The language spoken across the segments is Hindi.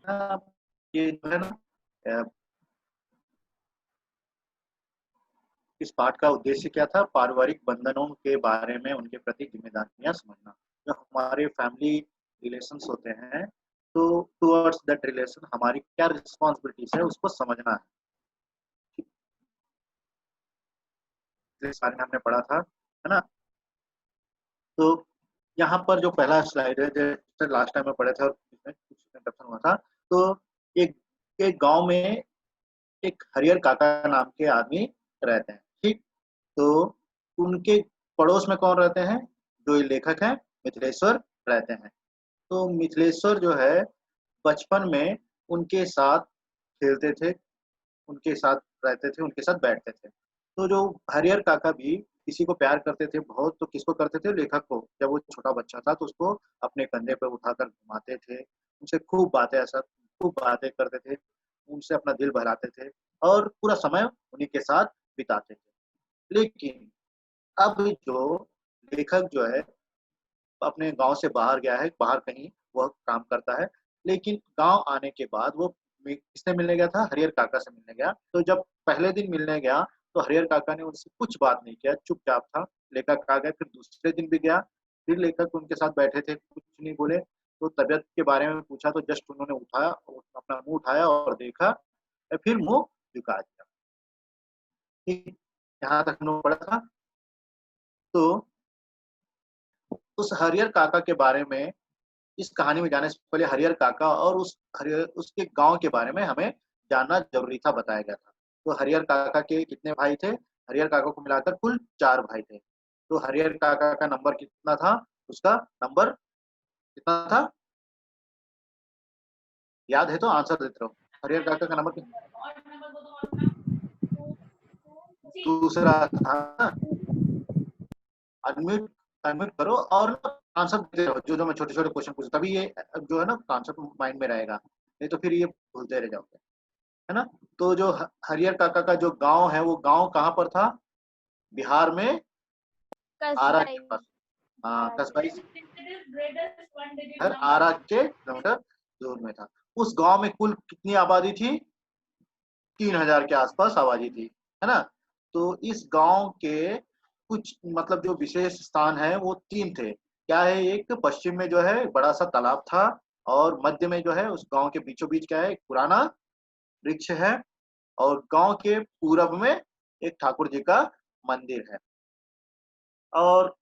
ना, ये जो है ना, अ, इस पाठ का उद्देश्य क्या था? पारिवारिक बंधनों के बारे में उनके प्रति ज़िम्मेदारियाँ समझना। जो हमारे फैमिली रिलेशंस होते हैं, तो टुवर्ड्स दैट रिलेशन हमारी क्या रिस्पॉन्सिबिलिटीज़ है, उसको समझना है। इस बारे में हमने पढ़ा था, है ना? तो यहाँ पर जो पहला स्लाइड है, जैसे लास्ट टाइम में पढ़े थे और इसमें कुछ इंटरप्शन हुआ था। तो एक एक गाँव में एक हरिहर काका नाम के आदमी रहते हैं, ठीक? तो उनके पड़ोस में कौन रहते हैं? जो ये लेखक हैं, मिथिलेश्वर रहते हैं। तो मिथिलेश्वर जो है, बचपन में उनके साथ खेलते थे, उनके साथ रहते थे, उनके साथ बैठते थे। तो जो हरिहर काका भी किसी को प्यार करते थे बहुत, तो किसको करते थे? लेखक को। जब वो छोटा बच्चा था तो उसको अपने कंधे पे उठाकर घुमाते थे, उनसे खूब बातें करते थे, उनसे अपना दिल बहलाते थे और पूरा समय उन्हीं के साथ बिताते थे। लेकिन अब जो लेखक जो है, अपने गाँव से बाहर गया है, बाहर कहीं वह काम करता है। लेकिन गाँव आने के बाद वो किससे मिलने गया था? हरिहर काका से मिलने गया। तो जब पहले दिन मिलने गया, तो हरिहर काका ने उनसे कुछ बात नहीं किया, चुपचाप था। लेखक आ गए, फिर दूसरे दिन भी गया, फिर लेखक उनके साथ बैठे थे, कुछ नहीं बोले। तो तबीयत के बारे में पूछा तो जस्ट उन्होंने उठाया, अपना मुँह उठाया और देखा, फिर मुँह झुका दिया। ठीक, यहाँ तक हम लोग पढ़ा था। तो उस हरिहर काका के बारे में, इस कहानी में जाने से पहले हरिहर काका और उस हरिहर उसके गाँव के बारे में हमें जानना ज़रूरी था, बताया गया था। तो हरिहर काका के कितने भाई थे? हरिहर काका को मिलाकर कुल 4 भाई थे। तो हरिहर काका का नंबर कितना था? उसका नंबर कितना था? याद है तो आंसर देते रहो। हरिहर काका का नंबर दूसरा था ना? अनम्यूट अनम्यूट करो और आंसर देते रहो, जो मैं छोटे-छोटे क्वेश्चन पूछूँ, तभी ये जो है ना कॉन्सेप्ट माइंड में रहेगा। नहीं तो फिर ये भूलते रह जाओगे। है ना? तो जो हरिहर काका का जो गाँव है, वो गाँव कहाँ पर था? बिहार में आरा कसबाई के पास। हाँ, कसबाई डिजिट शहर आरा के किलोमीटर दूर में था। उस गाँव में कुल कितनी आबादी थी? 3000 के आसपास आबादी थी, है ना? तो इस गाँव के कुछ मतलब जो विशेष स्थान है वो 3 थे। क्या है? एक पश्चिम में जो है बड़ा-सा तालाब था और मध्य में जो है उस गाँव के बीचों-बीच क्या है? एक पुराना वृक्ष है और गाँव के पूरब में एक ठाकुर जी का मंदिर है। और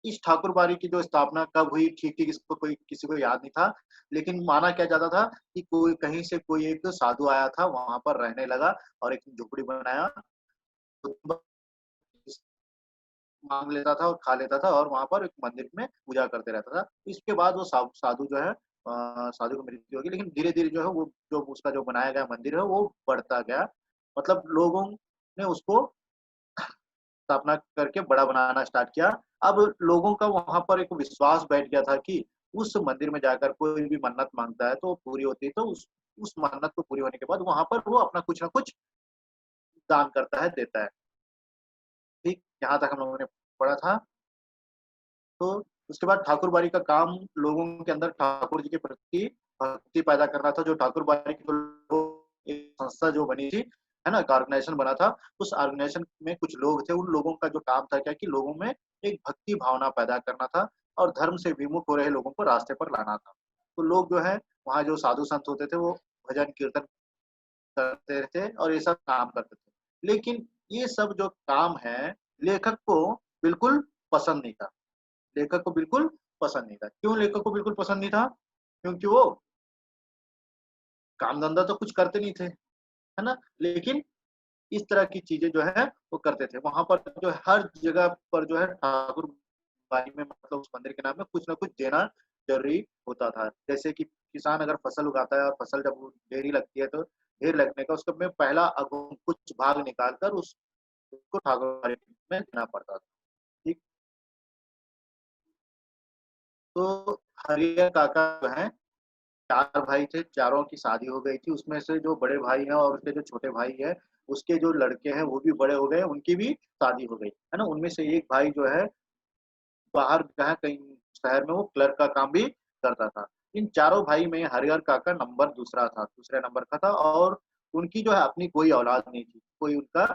इस ठाकुरबाड़ी की जो स्थापना कब हुई ठीक-ठीक इसको कोई किसी को याद नहीं था। लेकिन माना क्या जाता था कि कोई कहीं से कोई एक साधु आया था, वहाँ पर रहने लगा और एक झोपड़ी बनाया, माँग लेता था और खा लेता था और वहाँ पर एक मंदिर में पूजा करते रहता था। इसके बाद वो साधु जो है, साधु की मृत्यु हो गई, लेकिन धीरे-धीरे जो है वो जो उसका जो बनाया गया मंदिर है वो बढ़ता गया। मतलब लोगों ने उसको स्थापना करके बड़ा बनाना स्टार्ट किया। अब लोगों का वहाँ पर एक विश्वास बैठ गया था कि उस मंदिर में जाकर कोई भी मन्नत माँगता है तो पूरी होती है। तो उस मन्नत को पूरी होने के बाद वहाँ पर वो अपना कुछ न कुछ दान करता है, देता है। ठीक, यहाँ तक हम लोगों ने पढ़ा था। तो उसके बाद ठाकुरबाड़ी का काम लोगों के अंदर ठाकुर जी के प्रति भक्ति पैदा करना था। जो ठाकुरबाड़ी की जो एक संस्था जो बनी थी, है ना? एक ऑर्गनाइज़ेशन बना था। उस ऑर्गनाइज़ेशन में कुछ लोग थे, उन लोगों का जो काम था क्या कि लोगों में एक भक्ति भावना पैदा करना था और धर्म से विमुख हो रहे लोगों को रास्ते पर लाना था। तो लोग जो है, वहाँ जो साधु-संत होते थे, वो भजन कीर्तन करते थे और ये सब काम करते थे। लेकिन ये सब जो काम है, लेखक को बिल्कुल पसंद नहीं था। लेखक को बिल्कुल पसंद नहीं था। क्यों लेखक को बिल्कुल पसंद नहीं था? क्योंकि वो काम-धंधा तो कुछ करते नहीं थे, है ना? लेकिन इस तरह की चीज़ें जो है वो करते थे। वहाँ पर जो है हर जगह पर जो है ठाकुरबाड़ी में मतलब उस मंदिर के नाम में कुछ न कुछ देना ज़रूरी होता था। जैसे कि किसान अगर फसल उगाता है और फसल जब वो ढेरी लगती है तो ढेर लगने का उसको में पहला कुछ भाग निकाल कर उसको ठाकुरबाड़ी में देना पड़ता था। ठीक, तो हरिहर काका जो हैं 4 भाई थे, चारों की शादी हो गई थी। उसमें से जो बड़े भाई हैं और उसके जो छोटे भाई हैं, उसके जो लड़के हैं वो भी बड़े हो गए, उनकी भी शादी हो गई, है ना? उनमें से एक भाई जो है बाहर गया कहीं शहर में, वो क्लर्क का काम भी करता था। इन चारों भाई में हरिहर काका नंबर दूसरा था, दूसरे नंबर का था, और उनकी जो है अपनी कोई औलाद नहीं थी, कोई उनका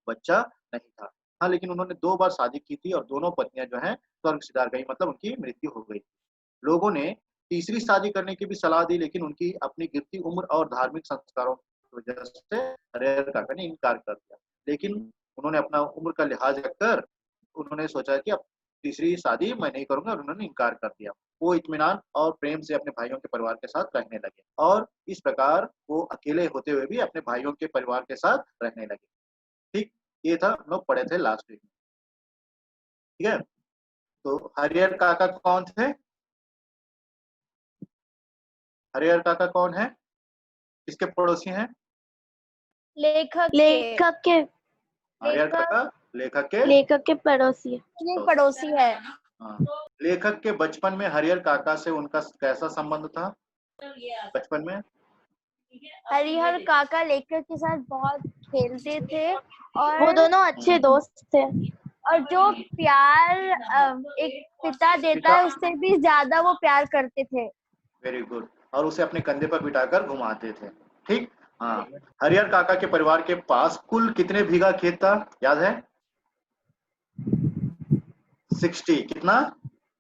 बच्चा नहीं था। हाँ, लेकिन उन्होंने 2 बार शादी की थी और दोनों पत्नियां जो हैं स्वर्ग सिधार गई, मतलब उनकी मृत्यु हो गई। लोगों ने तीसरी शादी करने की भी सलाह दी, लेकिन उनकी अपनी गिरती उम्र और धार्मिक संस्कारों की वजह से हरिहर काका ने इनकार कर दिया। लेकिन उन्होंने अपना उम्र का लिहाज रखकर उन्होंने सोचा कि अब तीसरी शादी मैं नहीं करूंगा, और उन्होंने इनकार कर दिया। वो इत्मीनान और प्रेम से अपने भाइयों के परिवार के साथ रहने लगे, और इस प्रकार वो अकेले होते हुए भी अपने भाइयों के परिवार के साथ रहने लगे। ठीक, ये था, हम लोग पढ़े थे लास्ट वीक में। ठीक है, तो हरिहर काका कौन थे? हरिहर काका कौन है? किसके पड़ोसी हैं? लेखक के हरिहर काका लेखक के पड़ोसी पड़ोसी है। हाँ। लेखक के बचपन में हरिहर काका से उनका कैसा संबंध था? बचपन में हरिहर काका लेखक के साथ बहुत खेलते थे, और वो दोनों अच्छे दोस्त थे। और जो प्यार एक पिता देता है उससे भी ज्यादा वो प्यार करते थे। Very good. और उसे अपने कंधे पर बिठाकर घुमाते थे। ठीक, हाँ। हरिहर काका के परिवार के पास कुल कितने बीघा खेत था, याद है? 60, कितना?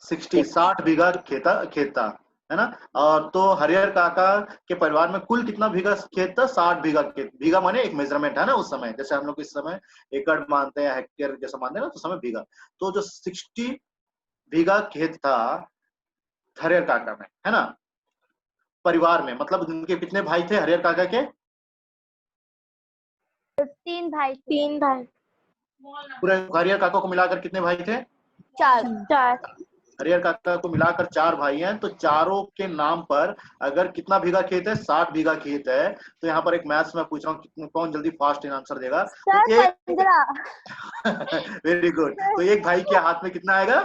60 बीघा खेत था, है ना? और तो हरिहर काका के परिवार में कुल कितना बीघा खेत था? 60 बीघा खेत। बीघा माने एक मेजरमेंट है ना, उस समय जैसे हम लोग इस समय एकड़ मानते हैं, हेक्टेयर जैसा मानते हैं ना, उस समय बीघा। तो जो 60 बीघा खेत था हरिहर काका में, है ना, परिवार में, मतलब उनके कितने भाई थे हरिहर काका के? 3 भाई। पूरे हरिहर काका को मिलाकर कितने भाई थे? 4। हरिहर काका को मिलाकर 4 भाई हैं, तो चारों के नाम पर अगर कितना बीघा खेत है? 60 बीघा खेत है। तो यहाँ पर एक मैथ्स में पूछ रहा हूँ, कौन जल्दी फास्ट आंसर देगा? तो 15। Very good. तो एक भाई के हाथ में कितना आएगा?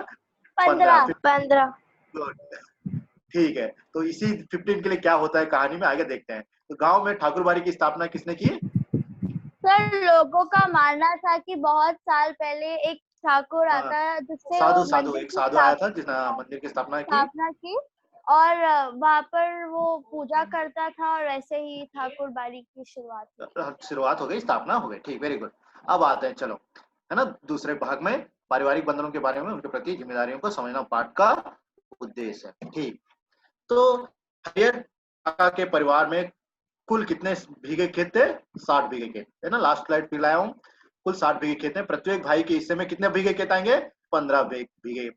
15। ठीक है, तो इसी 15 के लिए क्या होता है कहानी में आगे देखते हैं। तो गांव में ठाकुरबाड़ी की स्थापना किसने की? सर, लोगों का मानना था कि बहुत साल पहले एक ठाकुर आता जिससे साधु एक साधु आया था जिसने मंदिर की स्थापना की, और वहाँ पर वो पूजा करता था, और ऐसे ही ठाकुरबाड़ी की शुरुआत हो गई, स्थापना हो गई। ठीक, वेरी गुड। अब आते हैं, चलो, है ना, दूसरे भाग में पारिवारिक बंधनों के बारे में, उनके प्रति जिम्मेदारियों को समझना पाठ का उद्देश्य है। ठीक, तो हरिहर काका के परिवार में कुल कितने बीघे खेत थे? 60 बीघे खेत, है ना। लास्ट स्लाइड फिर लाया हूँ। कुल 60 बीघे खेत हैं। प्रत्येक भाई के हिस्से में कितने बीघे खेत आएंगे? 15 बीघे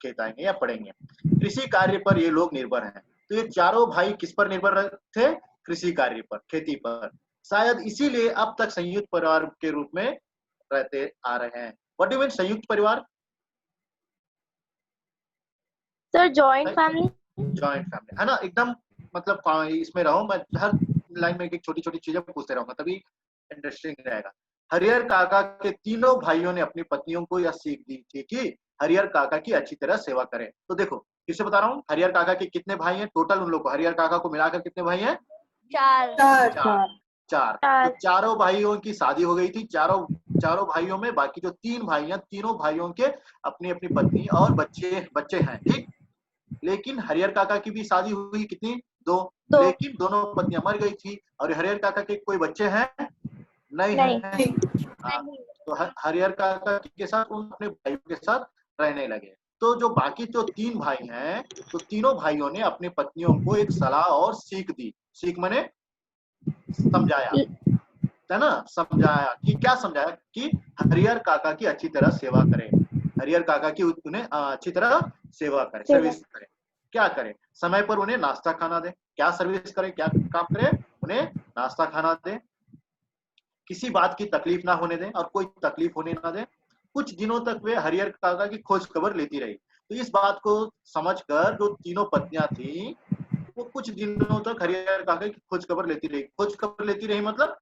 खेत आएंगे या पड़ेंगे। कृषि कार्य पर ये लोग निर्भर हैं। तो ये चारों भाई किस पर निर्भर थे? कृषि कार्य पर, खेती पर। शायद इसीलिए अब तक संयुक्त परिवार के रूप में रहते आ रहे हैं। व्हाट डू मीन संयुक्त परिवार? सर जॉइंट फैमिली है ना, एकदम, मतलब इसमें रहो, मैं हर लाइन में एक छोटी छोटी चीजें पूछते रहूंगा, तभी इंटरेस्टिंग रहेगा। हरिहर काका के तीनों भाइयों ने अपनी पत्नियों को यह सीख दी थी कि हरिहर काका की अच्छी तरह सेवा करें। तो देखो, फिर से बता रहा हूँ, हरिहर काका के कितने भाई हैं टोटल? उन लोग को, हरिहर काका को मिलाकर कितने भाई हैं? 4। तो चारों भाइयों की शादी हो गई थी। चारों भाइयों में बाकी जो 3 भाई हैं, तीनों भाइयों के अपनी अपनी पत्नी और बच्चे हैं। ठीक, लेकिन हरिहर काका की भी शादी हुई, कितनी? 2। लेकिन दोनों पत्नियां मर गई थी। और हरिहर काका के कोई बच्चे हैं? नहीं है। तो हरिहर काका के साथ उन अपने भाइयों के साथ रहने लगे। तो जो बाकी जो 3 भाई हैं, तो तीनों भाइयों ने अपनी पत्नियों को एक सलाह और सीख दी। सीख माने समझाया, है ना, समझाया कि क्या समझाया? कि हरिहर काका की अच्छी तरह सेवा करें, हरिहर काका की उन्हें अच्छी तरह सेवा करें, सर्विस करें। क्या करें? समय पर उन्हें नाश्ता खाना दें। क्या सर्विस करें, क्या काम करें? उन्हें नाश्ता खाना दें। किसी बात की तकलीफ ना होने दें, और कोई तकलीफ होने ना दें। कुछ दिनों तक वे हरिहर काका की खोज खबर लेती रही। तो इस बात को समझकर जो तीनों पत्नियां थी, वो कुछ दिनों तक हरिहर काका की खोज खबर लेती रही। खोज खबर लेती रही मतलब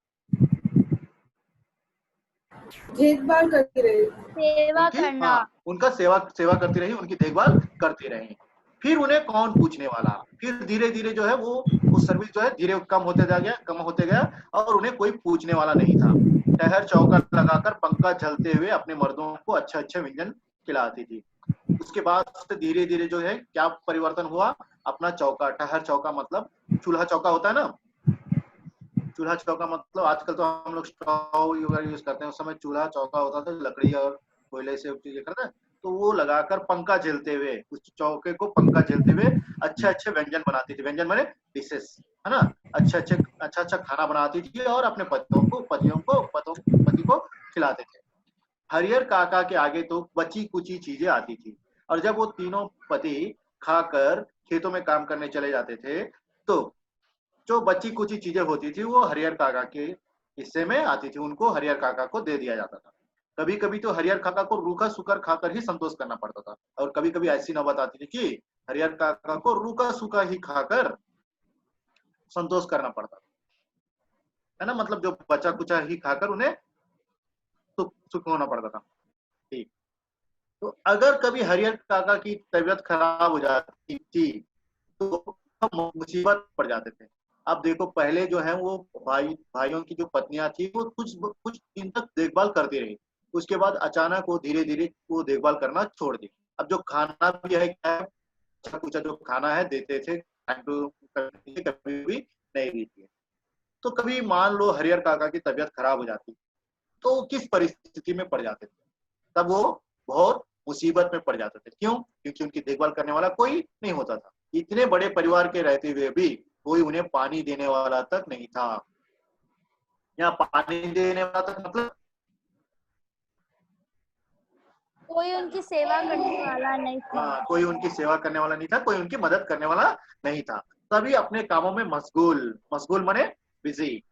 देखभाल करती रही, सेवा करना। उनका सेवा करती रही, उनकी देखभाल करती रही। फिर उन्हें कौन पूछने वाला? फिर धीरे धीरे जो है वो सर्विस जो है धीरे कम होते गया, और उन्हें कोई पूछने वाला नहीं था। टहर चौका लगाकर पंखा झलते हुए अपने मर्दों को अच्छे अच्छे व्यंजन खिलाती थी। उसके बाद से धीरे धीरे जो है क्या परिवर्तन हुआ, अपना चौका, टहर चौका मतलब चूल्हा चौका होता है ना, चूल्हा चौका मतलब आजकल तो हम लोग स्टोव वगैरह यूज करते हैं, उस समय चूल्हा चौका होता था लकड़ी और कोयले से चीजें करते हैं, तो वो लगाकर पंखा झेलते हुए, उस चौके को पंखा झेलते हुए अच्छे अच्छे व्यंजन बनाती थी, व्यंजन माने डिशेस, है ना, अच्छा अच्छा खाना बनाती थी और अपने पति को खिलाते थे। हरिहर काका के आगे तो बची कुची चीजें आती थी, और जब वो तीनों पति खाकर खेतों में काम करने चले जाते थे, तो जो बची कुची चीजें होती थी वो हरिहर काका के हिस्से में आती थी, उनको हरिहर काका को दे दिया जाता था। कभी कभी तो हरिहर काका को रूखा सूखा खाकर ही संतोष करना पड़ता था, और कभी कभी ऐसी नौबत आती थी कि हरिहर काका को रूखा सूखा ही खाकर संतोष करना पड़ता था, है ना, मतलब जो बचा कुचा ही खाकर उन्हें सुख होना पड़ता था। ठीक, तो अगर कभी हरिहर काका की तबीयत खराब हो जाती थी तो मुसीबत पड़ जाते थे। अब देखो पहले जो है वो भाइयों की जो पत्नियां थी वो कुछ दिन तक देखभाल करती रही, उसके बाद अचानक वो धीरे धीरे वो देखभाल करना छोड़ दी। अब जो खाना भी है क्या है, कुछ जो खाना है देते थे टाइम टू, कभी भी नहीं देती है। तो कभी मान लो हरिहर काका की तबीयत खराब हो जाती तो किस परिस्थिति में पड़ जाते थे, तब वो बहुत मुसीबत में पड़ जाते थे। क्यों? क्योंकि उनकी देखभाल करने वाला कोई नहीं होता था। इतने बड़े परिवार के रहते हुए भी कोई उन्हें पानी देने वाला तक नहीं था। यहाँ पानी देने वाला तक मतलब कोई उनकी सेवा करने वाला नहीं था। कोई उनकी सेवा करने वाला नहीं था, कोई उनकी मदद करने वाला नहीं था। सभी अपने कामों में मशगूल, मशगूल मने बिजी,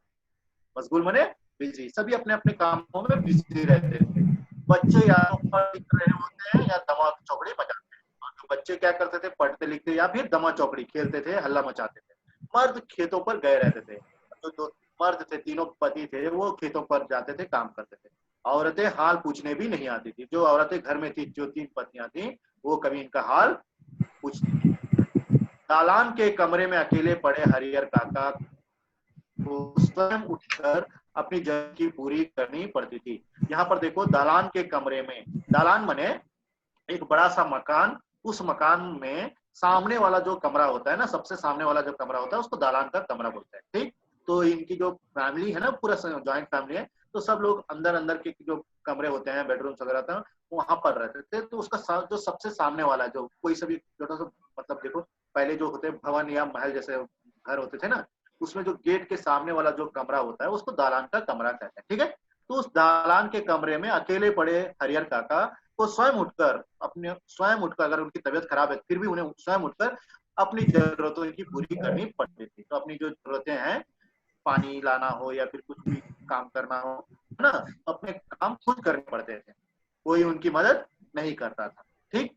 मशगूल मने बिजी, सभी अपने अपने कामों में बिजी रहते थे। बच्चे या तो पढ़ लिख रहे होते हैं या दमा चौकड़ी बजाते हैं, और जो बच्चे क्या करते थे, पढ़ते लिखते या फिर दमा चौकड़ी खेलते थे, हल्ला मचाते थे। मर्द खेतों पर गए रहते थे, जो दो मर्द थे, तीनों पति थे, वो खेतों पर जाते थे, काम करते थे। औरतें हाल पूछने भी नहीं आती थी, जो औरतें घर में थी, जो 3 पत्नियां थी, वो कभी इनका हाल पूछती थी। दालान के कमरे में अकेले पड़े हरिहर काका को स्वयं उठकर अपनी जरूरत की पूरी करनी पड़ती थी। यहाँ पर देखो दालान के कमरे में, दालान मने एक बड़ा सा मकान, उस मकान में सामने वाला जो कमरा होता है ना, सबसे सामने वाला जो कमरा होता है उसको दालान का कमरा बोलते हैं। ठीक, तो इनकी जो फैमिली है ना, पूरा ज्वाइंट फैमिली है, तो सब लोग अंदर अंदर के जो कमरे होते हैं, बेडरूम वगैरह होते हैं, वहां पर रहते थे। तो उसका जो सबसे सामने वाला, जो कोई सभी छोटा सा, मतलब देखो पहले जो होते भवन या महल जैसे घर होते थे ना, उसमें जो गेट के सामने वाला जो कमरा होता है उसको दालान का कमरा कहते हैं। ठीक है, तो उस दालान के कमरे में अकेले पड़े हरिहर काका को स्वयं उठकर अगर उनकी तबीयत खराब है फिर भी उन्हें स्वयं उठकर अपनी जरूरतों की पूरी करनी पड़ती थी। तो अपनी जो जरूरतें हैं, पानी लाना हो या फिर कुछ भी काम करना हो, है ना, अपने काम खुद करने पड़ते थे, कोई उनकी मदद नहीं करता था। ठीक,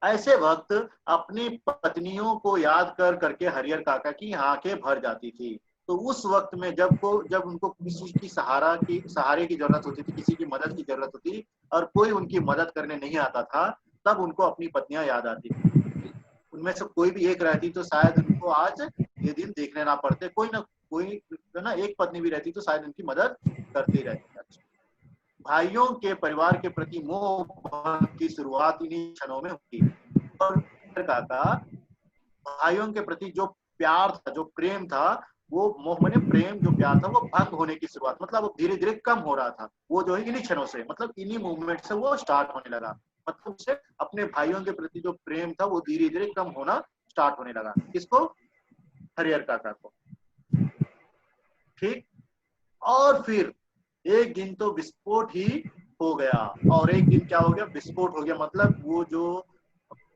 ऐसे वक्त अपनी पत्नियों को याद कर करके हरिहर काका की आंखें भर जाती थी। तो उस वक्त में जब उनको किसी की सहारे की जरूरत होती थी, किसी की मदद की जरूरत होती और कोई उनकी मदद करने नहीं आता था, तब उनको अपनी पत्नियां याद आती थी। उनमें से कोई भी एक रहती तो शायद उनको आज ये दिन देखने ना पड़ते, कोई ना कोई ना एक पत्नी भी रहती तो शायद उनकी मदद करती रहती। भाइयों के परिवार के प्रति मोह की शुरुआत इन्हीं क्षणों में हुई, और काका भाइयों के प्रति जो प्यार था, जो प्रेम था, वो मोह मने प्रेम, जो प्यार था वो भंग होने की शुरुआत, मतलब वो धीरे धीरे कम हो रहा था। वो जो है इन्हीं क्षणों से, मतलब इन्हीं मूवमेंट से वो स्टार्ट होने लगा, मतलब उसे अपने भाइयों के प्रति जो प्रेम था वो धीरे धीरे कम होना स्टार्ट होने लगा। किसको? हरिहर काका को। ठीक, और फिर एक दिन तो विस्फोट ही हो गया, और एक दिन क्या हो गया, विस्फोट हो गया, मतलब वो जो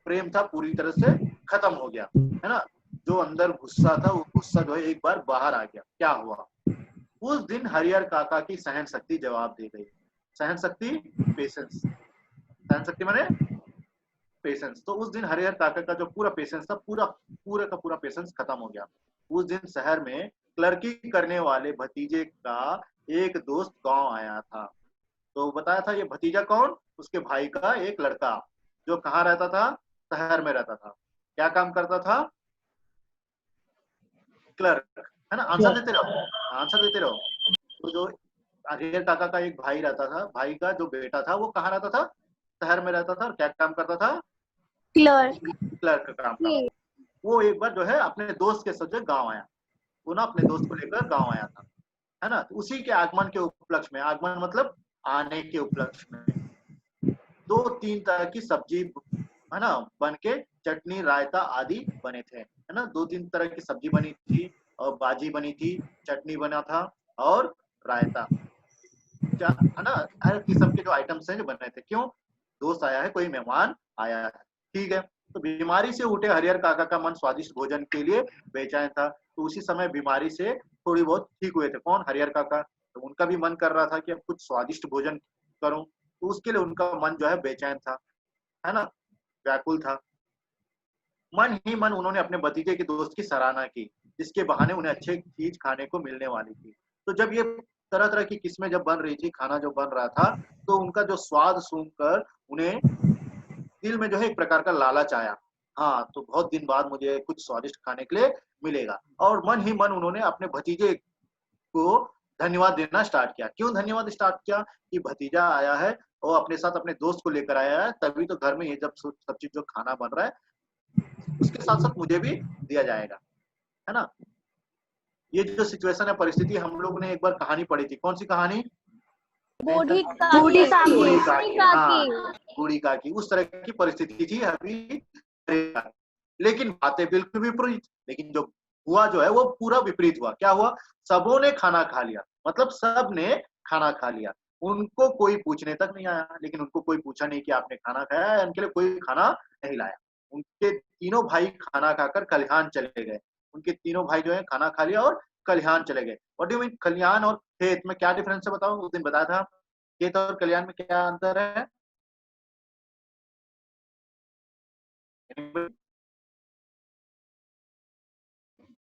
प्रेम था पूरी तरह से खत्म हो गया, है ना, जो अंदर गुस्सा था वो गुस्सा जो है एक बार बाहर आ गया। क्या हुआ? उस दिन हरिहर काका की सहन शक्ति जवाब दे गई। सहन शक्ति, पेशेंस, सहन शक्ति माने पेशेंस। तो उस दिन हरिहर काका का जो पूरा पेशेंस था, पूरा का पूरा पेशेंस खत्म हो गया। उस दिन शहर में क्लर्की करने वाले भतीजे का एक दोस्त गांव आया था। तो बताया था ये भतीजा कौन? उसके भाई का एक लड़का, जो कहाँ रहता था? शहर में रहता था। क्या काम करता था? क्लर्क, है ना। आंसर देते रहो, आंसर देते रहो। तो जो हरिहर काका का एक भाई रहता था, भाई का जो बेटा था वो कहाँ रहता था? शहर में रहता था और क्या काम करता था, क्लर्क। क्लर्क का काम करता था। वो एक बार जो है अपने दोस्त के साथ गाँव आया, वो ना अपने दोस्त को लेकर गाँव आया था, है ना। तो उसी के आगमन के उपलक्ष्य में, आगमन मतलब आने के उपलक्ष्य में 2-3 तरह की सब्जी, है ना, बन के चटनी रायता आदि बने थे, है ना। 2-3 तरह की सब्जी बनी थी और बाजी बनी थी, चटनी बना था और रायता, है ना। हर किस्म के जो आइटम्स हैं जो बन रहे थे। क्यों? दोस्त आया है, कोई मेहमान आया है, ठीक है। तो बीमारी से उठे हरिहर काका का मन स्वादिष्ट भोजन के लिए बेचैन था। तो उसी समय बीमारी से थोड़ी बहुत ठीक हुए थे। कौन? हरिहर काका। तो उनका भी मन कर रहा था कि अब कुछ स्वादिष्ट भोजन करूं, तो उसके लिए उनका मन जो है बेचैन था, है ना, व्याकुल था। मन ही मन उन्होंने अपने भतीजे के दोस्त की सराहना की, जिसके बहाने उन्हें अच्छी चीज खाने को मिलने वाली थी। तो जब ये तरह तरह की किस्में जब बन रही थी, खाना जो बन रहा था, तो उनका जो स्वाद सूंघकर उन्हें दिल में जो है एक प्रकार का लालच आया। हाँ, तो बहुत दिन बाद मुझे कुछ स्वादिष्ट खाने के लिए मिलेगा, और मन ही मन उन्होंने अपने भतीजे को धन्यवाद देना स्टार्ट किया। क्यों धन्यवाद स्टार्ट किया? कि भतीजा आया है और अपने साथ अपने दोस्त को लेकर आया है, तभी तो घर में ये जब सब चीज जो खाना बन रहा है, उसके साथ साथ मुझे भी दिया जाएगा, है ना। ये जो सिचुएशन है, परिस्थिति, हम लोग ने एक बार कहानी पढ़ी थी। कौन सी कहानी? बूढ़ी बूढ़ी काकी। काकी। बूढ़ी काकी, हाँ, बूढ़ी काकी। उस तरह की परिस्थिति थी अभी, लेकिन बातें बिल्कुल विपरीत। लेकिन जो हुआ जो है वो पूरा विपरीत हुआ। क्या हुआ? सबों ने खाना खा लिया, मतलब सब ने खाना खा लिया। उनको कोई पूछने तक नहीं आया, लेकिन उनको कोई पूछा नहीं कि आपने खाना खाया है, उनके लिए कोई खाना नहीं लाया। उनके तीनों भाई खाना खाकर खलिहान चले गए। उनके तीनों भाई जो है खाना खा लिया और खलिहान चले गए। What do mean? खलिहान और खेत में क्या डिफरेंस है बताओ? उस दिन बताया था, खेत और खलिहान में क्या अंतर है?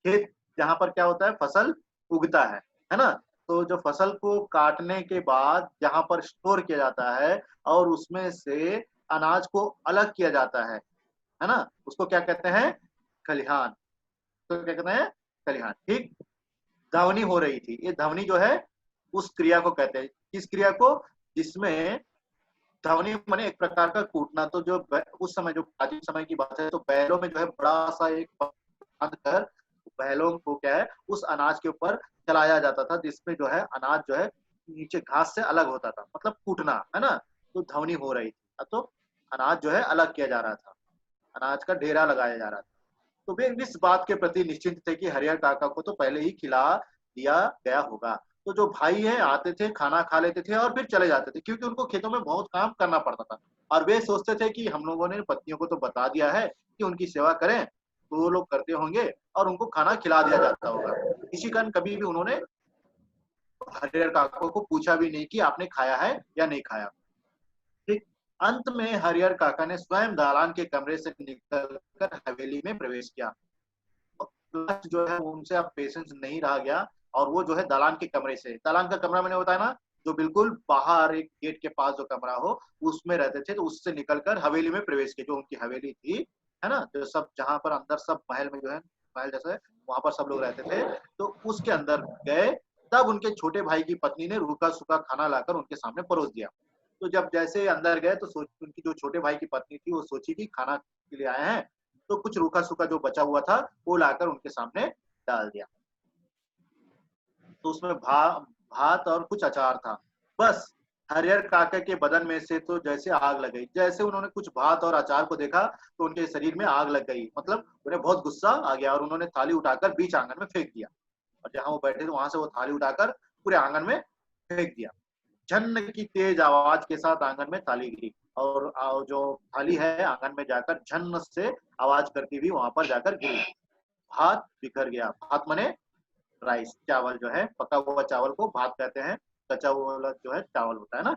खेत जहाँ पर क्या होता है, फसल उगता है ना। तो जो फसल को काटने के बाद जहाँ पर स्टोर किया जाता है और उसमें से अनाज को अलग किया जाता है ना, उसको क्या कहते हैं? खलिहान। तो क्या कहते हैं? खलिहान, ठीक। दवनी हो रही थी, ये दवनी जो है उस क्रिया को कहते हैं। किस क्रिया को? जिसमें धवनी माने एक प्रकार का कूटना। तो जो उस समय, जो प्राचीन समय की बात है, तो बैलों में जो है बड़ा सा एक बांध कर बैलों को क्या है उस अनाज के ऊपर चलाया जाता था, जिसमें जो है अनाज जो है नीचे घास से अलग होता था, मतलब कूटना, है ना। तो धवनी हो रही थी, तो अनाज जो है अलग किया जा रहा था, अनाज का ढेरा लगाया जा रहा था। तो वे इस बात के प्रति निश्चिंत थे कि हरिहर काका को तो पहले ही खिला दिया गया होगा। तो जो भाई हैं आते थे, खाना खा लेते थे और फिर चले जाते थे, क्योंकि उनको खेतों में बहुत काम करना पड़ता था। और वे सोचते थे कि हम लोगों ने पत्नियों को तो बता दिया है कि उनकी सेवा करें, तो वो लोग करते होंगे और उनको खाना खिला दिया जाता होगा। इसी कारण कभी भी उन्होंने हरिहर काका को पूछा भी नहीं कि आपने खाया है या नहीं खाया। ठीक। अंत में हरिहर काका ने स्वयं दालान के कमरे से निकलकर हवेली में प्रवेश किया। जो है उनसे अब पेशेंस नहीं रहा गया, और वो जो है दालान के कमरे से, दालान का कमरा मैंने बताया ना, जो बिल्कुल बाहर एक गेट के पास जो कमरा हो उसमें रहते थे, तो उससे निकलकर हवेली में प्रवेश किया, जो उनकी हवेली थी, है ना, जो सब जहां पर अंदर सब महल में जो है, महल जैसे वहां पर सब लोग रहते थे, तो उसके अंदर गए। तब उनके छोटे भाई की पत्नी ने रूखा सूखा खाना लाकर उनके सामने परोस दिया। तो जब जैसे अंदर गए तो उनकी जो छोटे भाई की पत्नी थी वो सोची कि खाना के लिए आए हैं, तो कुछ रूखा सूखा जो बचा हुआ था वो लाकर उनके सामने डाल दिया। तो उसमें भात और कुछ अचार था। बस हरिहर काका के बदन में से तो जैसे आग लग गई। जैसे उन्होंने कुछ भात और अचार को देखा तो उनके शरीर में आग लग गई, मतलब उन्हें बहुत गुस्सा आ गया और उन्होंने थाली उठाकर बीच आंगन में फेंक दिया, और जहां वो बैठे थे वहां से वो थाली उठाकर पूरे आंगन में फेंक दिया। झन की तेज आवाज के साथ आंगन में थाली गिरी, और जो थाली है आंगन में जाकर झन से आवाज करती हुई वहां पर जाकर गिरी। भात बिखर गया। भात मने राइस, चावल जो है, पका हुआ चावल को भात कहते हैं, कच्चा हुआ जो है चावल होता है ना।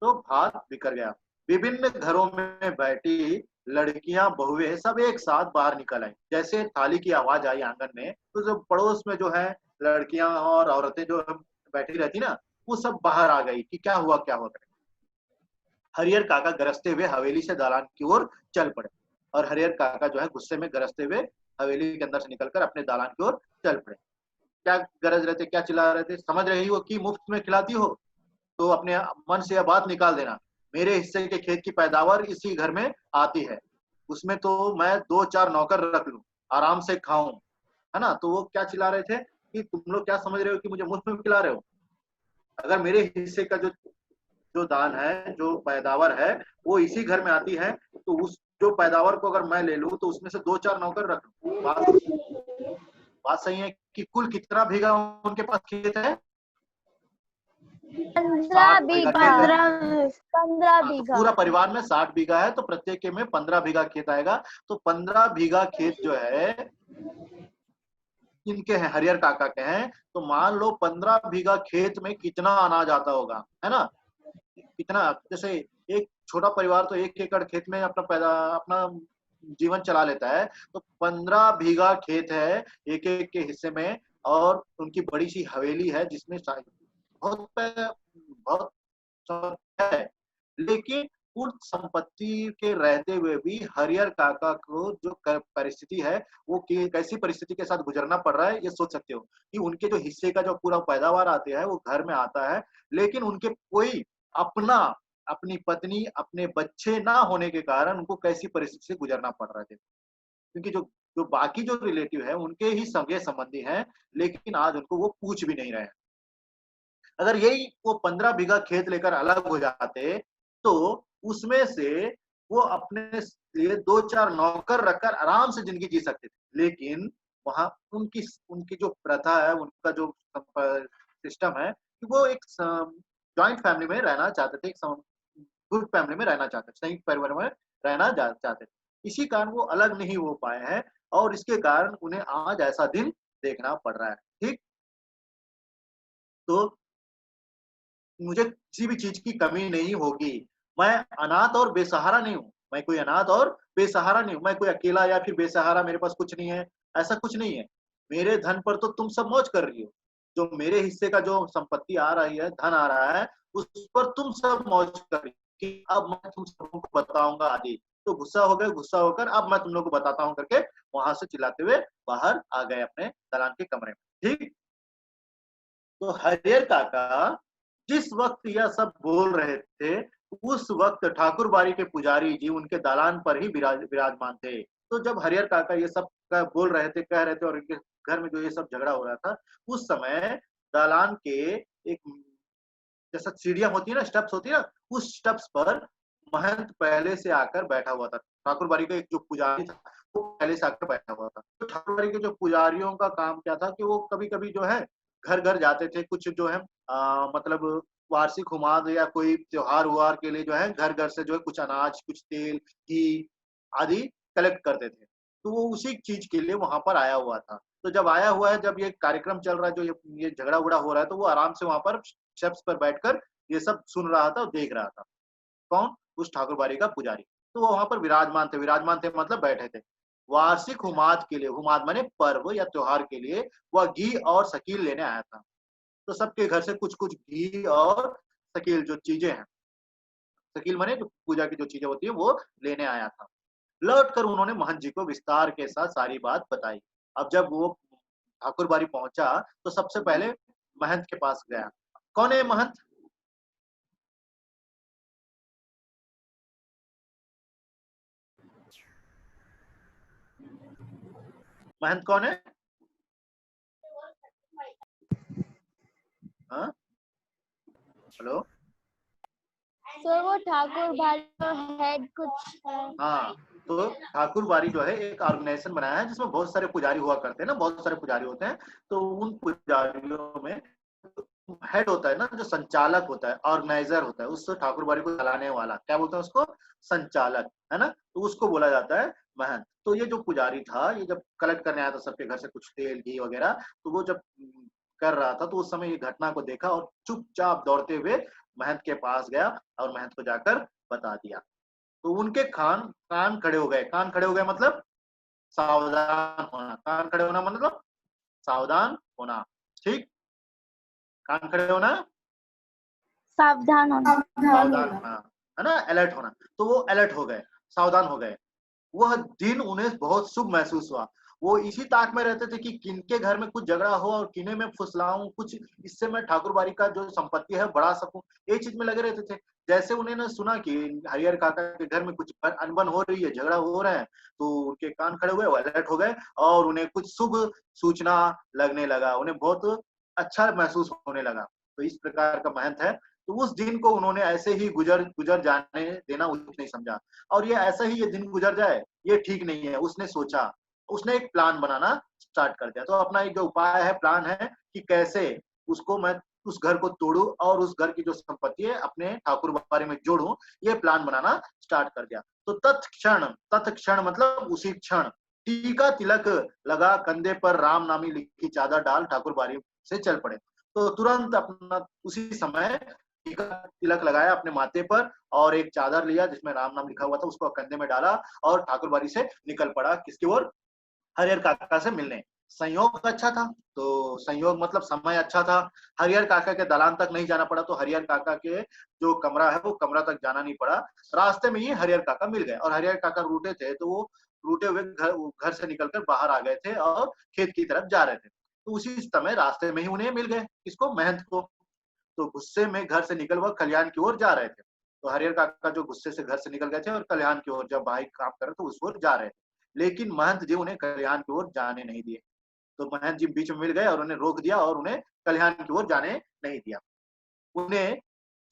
तो भात बिखर गया। विभिन्न घरों में बैठी लड़कियां बहुएं सब एक साथ बाहर निकल आई। जैसे थाली की आवाज आई आंगन में, तो जो पड़ोस में जो है लड़कियां और औरतें जो बैठी रहती ना, वो सब बाहर आ गई कि क्या हुआ क्या हुआ। हरिहर काका गरजते हुए हवेली से दालान की ओर चल पड़े, और हरिहर काका जो है गुस्से में गरजते हुए हवेली के अंदर से निकलकर अपने दालान की ओर चल पड़े। क्या गरज रहे थे, क्या चिल्ला रहे थे? समझ रही हो कि मुफ्त में खिलाती हो तो अपने मन से यह बात निकाल देना। मेरे हिस्से के खेत की पैदावार इसी घर में आती है, उसमें तो मैं 2-4 नौकर रख लूं, आराम से खाऊं, है ना। तो वो क्या चिल्ला रहे थे कि तुम लोग क्या समझ रहे हो कि मुझे मुफ्त में खिला रहे हो? अगर मेरे हिस्से का जो जो दान है, जो पैदावार है, वो इसी घर में आती है, तो उस जो पैदावार को अगर मैं ले लूं तो उसमें से 2-4 नौकर रख लूं। बात सही है कि कुल कितना बीघा उनके पास खेत है? 15 बीघा बीघा। खेत है। 15 हाँ, तो बीघा। पूरा परिवार में 60 बीघा है, तो प्रत्येक के में 15 बीघा खेत आएगा। तो 15 बीघा खेत जो है इनके हैं, हरिहर काका के हैं। तो मान लो 15 बीघा खेत में कितना अनाज आता होगा, है ना। कितना, जैसे एक छोटा परिवार तो 1 एकड़ खेत में अपना जीवन चला लेता है। तो 15 बीघा खेत है एक एक के हिस्से में, और उनकी बड़ी सी हवेली है जिसमें बहुत बहुत सब है। लेकिन उन संपत्ति के रहते हुए भी हरिहर काका को जो परिस्थिति है, वो कैसी परिस्थिति के साथ गुजरना पड़ रहा है, ये सोच सकते हो कि उनके जो हिस्से का जो पूरा पैदावार आते हैं वो घर में आता है, लेकिन उनके कोई अपना, अपनी पत्नी, अपने बच्चे ना होने के कारण उनको कैसी परिस्थिति से गुजरना पड़ रहा है। क्योंकि जो जो बाकी जो रिलेटिव है उनके ही सगे संबंधी हैं, लेकिन आज उनको वो पूछ भी नहीं रहे हैं। अगर यही वो 15 बीघा खेत लेकर अलग हो जाते, तो उसमें से वो अपने लिए 2-4 नौकर रखकर आराम से जिंदगी जी सकते थे। लेकिन वहां उनकी उनकी जो प्रथा है, उनका जो सिस्टम है कि वो एक जॉइंट फैमिली में रहना चाहते थे, एक गुड फैमिली में रहना चाहते थे, संयुक्त परिवार में रहना चाहते थे। इसी कारण वो अलग नहीं हो पाए हैं, और इसके कारण उन्हें आज ऐसा दिन देखना पड़ रहा है। ठीक, तो मुझे किसी भी चीज की कमी नहीं होगी। मैं अनाथ और बेसहारा नहीं हूँ, मैं कोई अनाथ और बेसहारा नहीं हूँ, मैं कोई अकेला या फिर बेसहारा, मेरे पास कुछ नहीं है, ऐसा कुछ नहीं है। मेरे धन पर तो तुम सब मौज कर रही हो, जो मेरे हिस्से का जो संपत्ति आ रही है, धन आ रहा है, उस पर तुम सब मौज कर रही हो कि अब मैं तुम सबको बताऊंगा आदि। तो गुस्सा हो गए, गुस्सा होकर अब मैं तुम लोग को बताता हूँ करके वहां से चिल्लाते हुए बाहर आ गए अपने दलान के कमरे में। ठीक, तो हरिहर काका जिस वक्त यह सब बोल रहे थे, उस वक्त ठाकुर बाड़ी के पुजारी जी उनके दालान पर ही विराजमान थे। तो जब हरिहर काका ये सब बोल रहे थे, कह रहे थे, और इनके घर में जो ये सब झगड़ा हो रहा था, उस समय दालान के एक, जैसा सीढ़ियां होती है ना, स्टेप्स होती है ना, उस स्टेप्स पर महंत पहले से आकर बैठा हुआ था। ठाकुर बाड़ी का एक जो पुजारी था वो पहले से आकर बैठा हुआ था। तो ठाकुर बाड़ी के जो पुजारियों का काम क्या था कि वो कभी कभी जो है घर घर जाते थे, कुछ जो है मतलब वार्षिक हुमाद या कोई त्योहार उहार के लिए जो है घर घर से जो है कुछ अनाज, कुछ तेल, घी आदि कलेक्ट करते थे। तो वो उसी चीज के लिए वहां पर आया हुआ था। तो जब आया हुआ है, जब ये कार्यक्रम चल रहा है, जो ये झगड़ा उगड़ा हो रहा है, तो वो आराम से वहां पर स्टेप्स पर बैठकर ये सब सुन रहा था और देख रहा था। कौन? उस ठाकुर बाड़ी का पुजारी। तो वो वहां पर विराजमान थे, विराजमान थे मतलब बैठे थे। वार्षिक हुमाद के लिए, हुमाद माने पर्व या त्योहार के लिए, वह घी और शकील लेने आया था। तो सबके घर से कुछ कुछ घी और शकील जो चीजें हैं, शकील माने जो पूजा की जो चीजें होती है, वो लेने आया था। लौट कर उन्होंने महंत जी को विस्तार के साथ सारी बात बताई। अब जब वो ठाकुर बाड़ी पहुंचा तो सबसे पहले महंत के पास गया। कौन है महंत? महंत कौन है? हाँ, हेलो। सर वो ठाकुर भाई हेड कुछ है। हाँ, तो ठाकुर बाड़ी जो है एक ऑर्गेनाइजेशन बनाया है जिसमें बहुत सारे पुजारी हुआ करते हैं ना, बहुत सारे पुजारी होते हैं। तो उन पुजारियों में हेड होता है ना, जो संचालक होता है, ऑर्गेनाइजर होता है, उस ठाकुर बाड़ी को चलाने वाला क्या बोलते हैं उसको? संचालक, है ना। तो उसको बोला जाता है महंत। तो ये जो पुजारी था, ये जब कलेक्ट करने आया था सबके घर से कुछ तेल घी वगैरह, तो वो जब कर रहा था तो उस समय ये घटना को देखा और चुपचाप दौड़ते हुए महंत के पास गया और महंत को जाकर बता दिया। तो उनके कान खड़े हो गए। कान खड़े हो गए मतलब सावधान होना। कान खड़े होना मतलब सावधान होना। ठीक, कान खड़े होना, सावधान होना। सावधान होना, है ना, अलर्ट होना। तो वो अलर्ट हो गए, सावधान हो गए। वह दिन उन्हें बहुत शुभ महसूस हुआ। वो इसी ताक में रहते थे कि किनके घर में कुछ झगड़ा हो और किन्हें मैं फुसलाऊं, कुछ इससे मैं ठाकुरबाड़ी का जो संपत्ति है बढ़ा सकूं, ये चीज में लगे रहते थे। जैसे उन्हें ना सुना कि हरिहर काका के घर में कुछ अनबन हो रही है, झगड़ा हो रहा है, तो उनके कान खड़े हुए, वो अलर्ट हो गए और उन्हें कुछ शुभ सूचना लगने लगा, उन्हें बहुत अच्छा महसूस होने लगा। तो इस प्रकार का महंत है। तो उस दिन को उन्होंने ऐसे ही गुजर गुजर जाने देना उचित नहीं समझा, और ये ऐसा ही ये दिन गुजर जाए ये ठीक नहीं है। उसने सोचा, उसने एक प्लान बनाना स्टार्ट कर दिया। तो अपना एक जो उपाय है, प्लान है कि कैसे उसको मैं उस घर को तोड़ूं और उस घर की जो संपत्ति है अपने ठाकुरबाड़ी में जोड़ूं, ये प्लान बनाना स्टार्ट कर दिया। तो तत्क्षण मतलब उसी क्षण टीका तिलक लगा कंधे पर राम नामी लिखी चादर डाल ठाकुरबाड़ी से चल पड़े। तो तुरंत अपना उसी समय टीका तिलक लगाया अपने माथे पर और एक चादर लिया जिसमें राम नाम लिखा हुआ था, उसको कंधे में डाला और ठाकुरबाड़ी से निकल पड़ा किसकी ओर, हरिहर काका से मिलने। संयोग अच्छा था, तो संयोग मतलब समय अच्छा था। हरिहर काका के दलान तक नहीं जाना पड़ा, तो हरिहर काका के जो कमरा है वो कमरा तक जाना नहीं पड़ा। रास्ते में ही हरिहर काका मिल गए और हरिहर काका रूठे थे, तो वो रूठे हुए घर से निकलकर बाहर आ गए थे और खेत की तरफ जा रहे थे। तो उसी समय रास्ते में ही उन्हें मिल गए, किसको, महंत को। तो गुस्से में घर से निकल वह कल्याण की ओर जा रहे थे। तो हरिहर काका जो गुस्से से घर से निकल गए थे और कल्याण की ओर, जब भाई काम कर रहे थे उस ओर जा रहे थे, लेकिन महंत जी उन्हें कल्याण की ओर जाने नहीं दिए। तो महंत जी बीच में मिल गए और उन्हें रोक दिया और उन्हें कल्याण की ओर जाने नहीं दिया। उन्हें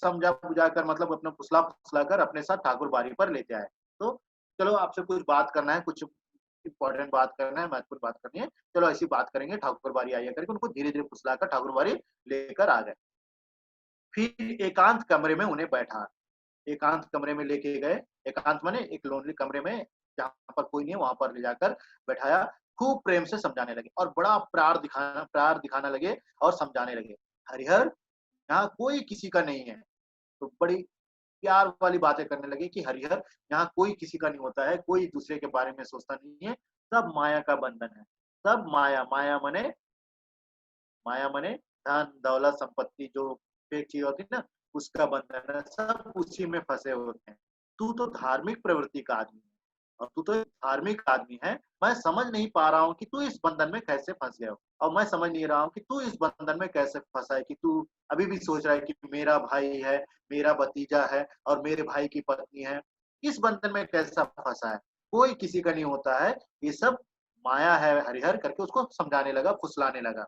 समझा बुझा कर मतलब अपना फुसला फुसला कर अपने साथ ठाकुर बाड़ी पर लेते आए। तो चलो आपसे कुछ बात करना है, कुछ इंपॉर्टेंट बात करना है, महत्वपूर्ण बात करनी है, चलो ऐसी बात करेंगे, ठाकुर बाड़ी आइए करके उनको धीरे धीरे फुसला कर ठाकुर बाड़ी लेकर आ गए। फिर एकांत कमरे में उन्हें बैठा, एकांत कमरे में लेके गए। एकांत माने एक लोनली कमरे में जहाँ पर कोई नहीं है, वहां पर ले जाकर बैठाया। खूब प्रेम से समझाने लगे और बड़ा प्यार दिखाने लगे और समझाने लगे। हरिहर, यहाँ कोई किसी का नहीं है। तो बड़ी प्यार वाली बातें करने लगे कि हरिहर, यहाँ कोई किसी का नहीं होता है, कोई दूसरे के बारे में सोचता नहीं है, सब माया का बंधन है। सब माया, माया मने धन दौलत संपत्ति जो फेक चीज होती है ना, उसका बंधन है, सब उसी में फंसे होते हैं। तू तो धार्मिक प्रवृत्ति का आदमी है और तू तो एक धार्मिक आदमी है। मैं समझ नहीं पा रहा हूँ कि तू इस बंधन में कैसे फंस गया हो, और मैं समझ नहीं रहा हूँ कि तू इस बंधन में कैसे फंसा है, कि तू अभी भी सोच रहा है कि मेरा भाई है, मेरा भतीजा है और मेरे भाई की पत्नी है। इस बंधन में कैसा फंसा है, कोई किसी का नहीं होता है, ये सब माया है हरिहर करके उसको समझाने लगा, फुसलाने लगा।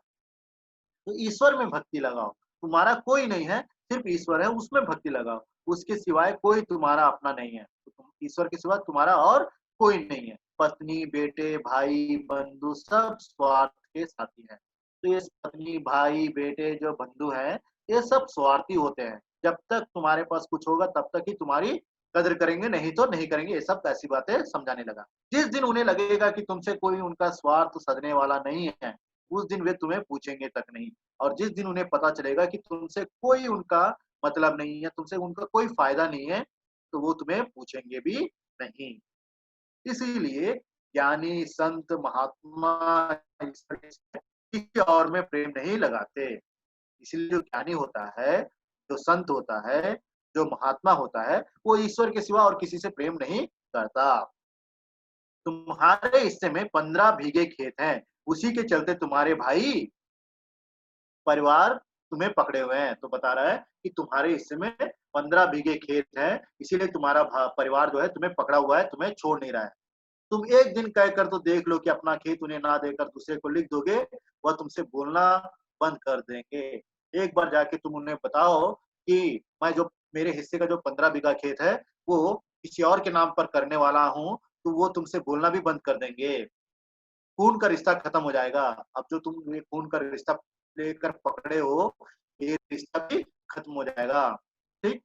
तो ईश्वर में भक्ति लगाओ, तुम्हारा कोई नहीं है, सिर्फ ईश्वर है, उसमें भक्ति लगाओ। उसके सिवाय कोई तुम्हारा अपना नहीं है, तो ईश्वर के सिवा तुम्हारा और कोई नहीं है। पत्नी, बेटे, भाई, बंधु सब स्वार्थ के साथी हैं। तो ये पत्नी, भाई, बेटे जो बंधु हैं, ये सब स्वार्थी होते हैं। जब तक तुम्हारे पास कुछ होगा तब तक ही तुम्हारी कदर करेंगे, नहीं तो नहीं करेंगे। ये सब ऐसी बातें समझाने लगा। जिस दिन उन्हें लगेगा कि तुमसे कोई उनका स्वार्थ सधने वाला नहीं है, उस दिन वे तुम्हें पूछेंगे तक नहीं। और जिस दिन उन्हें पता चलेगा कि तुमसे कोई उनका मतलब नहीं है, तुमसे उनका कोई फायदा नहीं है, तो वो तुम्हें पूछेंगे भी नहीं। इसीलिए ज्ञानी संत महात्मा ईश्वर के सिवा किसी और में प्रेम नहीं लगाते। इसलिए जो ज्ञानी होता है, जो संत होता है, जो महात्मा होता है, वो ईश्वर के सिवा और किसी से प्रेम नहीं करता। तुम्हारे हिस्से में 15 भीगे खेत हैं, उसी के चलते तुम्हारे भाई परिवार तुम्हें पकड़े हुए हैं। तो बता रहा है कि तुम्हारे हिस्से में 15 बीघे खेत है, इसीलिए तुम्हारा परिवार जो है तुम्हें पकड़ा हुआ है, तुम्हें छोड़ नहीं रहा है। तुम एक दिन कहकर तो देख लो कि अपना खेत उन्हें ना देकर दूसरे को लिख दोगे, वह तुमसे बोलना बंद कर देंगे। एक बार जाके तुम उन्हें बताओ कि मैं जो मेरे हिस्से का जो 15 बीघा खेत है वो किसी और के नाम पर करने वाला हूँ, तो वो तुमसे बोलना भी बंद कर देंगे। खून का रिश्ता खत्म हो जाएगा। अब जो तुम ये खून का रिश्ता लेकर पकड़े हो, ये रिश्ता भी खत्म हो जाएगा। ठीक?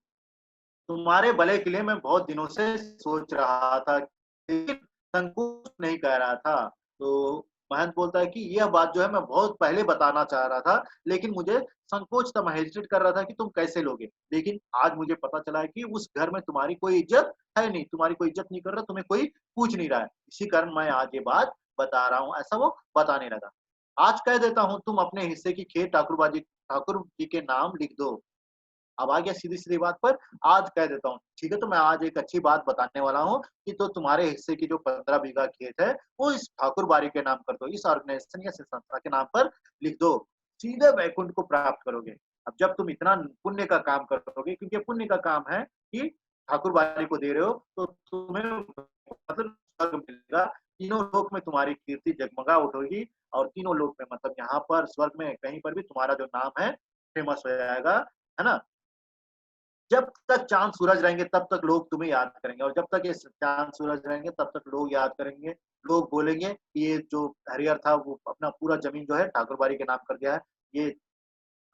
तुम्हारे भले के लिए मैं बहुत दिनों से सोच रहा था, लेकिन संकोच नहीं कह रहा था। तो महंत बोलता है कि यह बात जो है मैं बहुत पहले बताना चाह रहा था, लेकिन मुझे संकोच था, मैं हेजिटेट कर रहा था कि तुम कैसे लोगे। लेकिन आज मुझे पता चला है कि उस घर में तुम्हारी कोई इज्जत है नहीं, तुम्हारी कोई इज्जत नहीं कर रहा, तुम्हें कोई पूछ नहीं रहा है। इसी कारण मैं आज ये बात बता रहा हूँ, ऐसा वो बताने लगा। आज कह देता हूँ, तुम अपने हिस्से की खेत ठाकुर जी के नाम लिख दो। अब आ गया सीधी सीधी बात पर, आज कह देता हूँ, ठीक है? तो मैं आज एक अच्छी बात बताने वाला हूँ कि तो तुम्हारे हिस्से की जो 15 बीघा खेत है, वो इस ठाकुर बाड़ी के नाम कर दो, इस ऑर्गेनाइजेशन या संस्था के नाम पर लिख दो, सीधे वैकुंठ को प्राप्त करोगे। अब जब तुम इतना पुण्य का काम करोगे, क्योंकि पुण्य का काम है कि ठाकुर बाड़ी को दे रहे हो, तो तुम्हें मतलब स्वर्ग मिलेगा, तीनों लोक में तुम्हारी कीर्ति जगमगा उठेगी और तीनों लोक में मतलब यहाँ पर स्वर्ग में कहीं पर भी तुम्हारा जो नाम है फेमस हो जाएगा, है ना? जब तक चाँद सूरज रहेंगे तब तक लोग तुम्हें याद करेंगे और जब तक ये चाँद सूरज रहेंगे तब तक लोग याद करेंगे। लोग बोलेंगे कि ये जो हरिहर था वो अपना पूरा ज़मीन जो है ठाकुर बाड़ी के नाम कर दिया है। ये